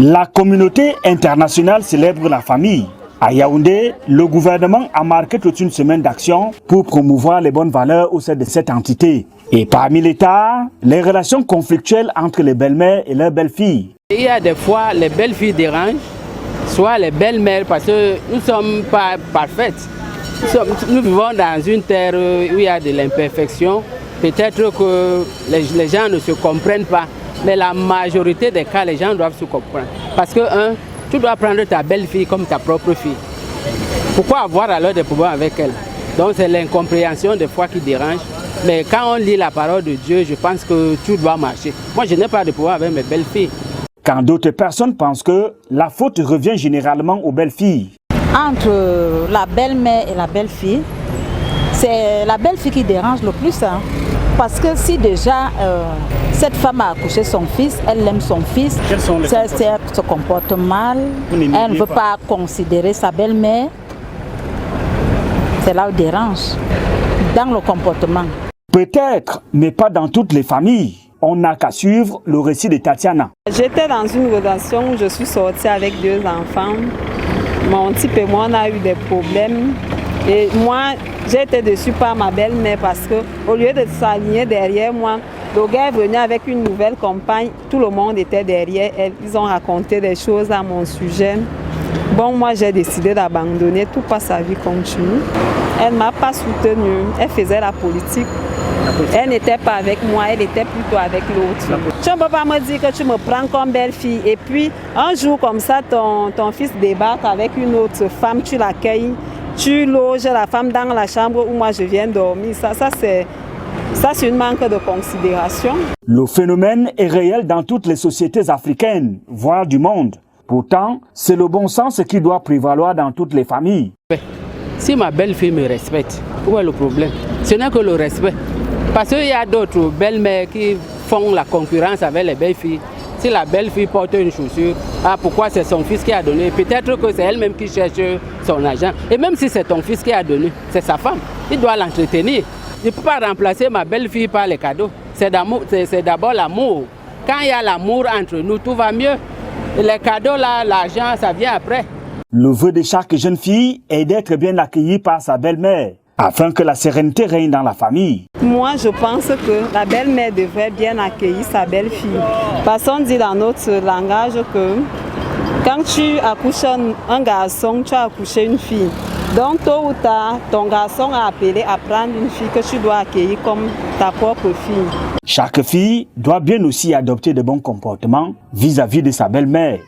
La communauté internationale célèbre la famille. À Yaoundé, le gouvernement a marqué toute une semaine d'action pour promouvoir les bonnes valeurs au sein de cette entité. Et parmi l'État, les relations conflictuelles entre les belles-mères et leurs belles-filles. Il y a des fois, les belles-filles dérangent, soit les belles-mères, parce que nous ne sommes pas parfaites. Nous vivons dans une terre où il y a de l'imperfection. Peut-être que les gens ne se comprennent pas. Mais la majorité des cas, les gens doivent se comprendre. Parce que, tu dois prendre ta belle-fille comme ta propre fille. Pourquoi avoir alors des problèmes avec elle? Donc c'est l'incompréhension des fois qui dérange. Mais quand on lit la parole de Dieu, je pense que tout doit marcher. Moi, je n'ai pas de problème avec mes belles-filles. Quand d'autres personnes pensent que la faute revient généralement aux belles-filles. Entre la belle-mère et la belle-fille, c'est la belle-fille qui dérange le plus. Parce que si déjà cette femme a accouché son fils, elle aime son fils, elle se comporte mal, elle ne veut pas considérer sa belle-mère, c'est là où dérange, dans le comportement. Peut-être, mais pas dans toutes les familles. On n'a qu'à suivre le récit de Tatiana. J'étais dans une relation où je suis sortie avec 2 enfants. Mon type et moi, on a eu des problèmes. Et moi, j'ai été déçue par ma belle-mère parce qu'au lieu de s'aligner derrière moi, le gars est venu avec une nouvelle compagne. Tout le monde était derrière elle. Ils ont raconté des choses à mon sujet. Bon, moi, j'ai décidé d'abandonner. Tout pas sa vie continue. Elle ne m'a pas soutenue. Elle faisait la politique. Elle n'était pas avec moi, elle était plutôt avec l'autre. Tu ne peux pas me dire que tu me prends comme belle-fille. Et puis, un jour comme ça, ton fils débarque avec une autre femme, tu l'accueilles. Tu loges la femme dans la chambre où moi je viens dormir. Ça c'est une manque de considération. Le phénomène est réel dans toutes les sociétés africaines, voire du monde. Pourtant, c'est le bon sens qui doit prévaloir dans toutes les familles. Si ma belle-fille me respecte, où est le problème? Ce n'est que le respect. Parce qu'il y a d'autres belles-mères qui font la concurrence avec les belles-filles. Si la belle-fille porte une chaussure, pourquoi c'est son fils qui a donné? Peut-être que c'est elle-même qui cherche son argent. Et même si c'est ton fils qui a donné, c'est sa femme. Il doit l'entretenir. Je ne peux pas remplacer ma belle-fille par les cadeaux. C'est d'abord l'amour. Quand il y a l'amour entre nous, tout va mieux. Et les cadeaux, là, l'argent, ça vient après. Le vœu de chaque jeune fille est d'être bien accueillie par sa belle-mère, afin que la sérénité règne dans la famille. Moi, je pense que la belle-mère devrait bien accueillir sa belle-fille. Parce qu'on dit dans notre langage que quand tu accouches un garçon, tu as accouché une fille. Donc, tôt ou tard, ton garçon a appelé à prendre une fille que tu dois accueillir comme ta propre fille. Chaque fille doit bien aussi adopter de bons comportements vis-à-vis de sa belle-mère.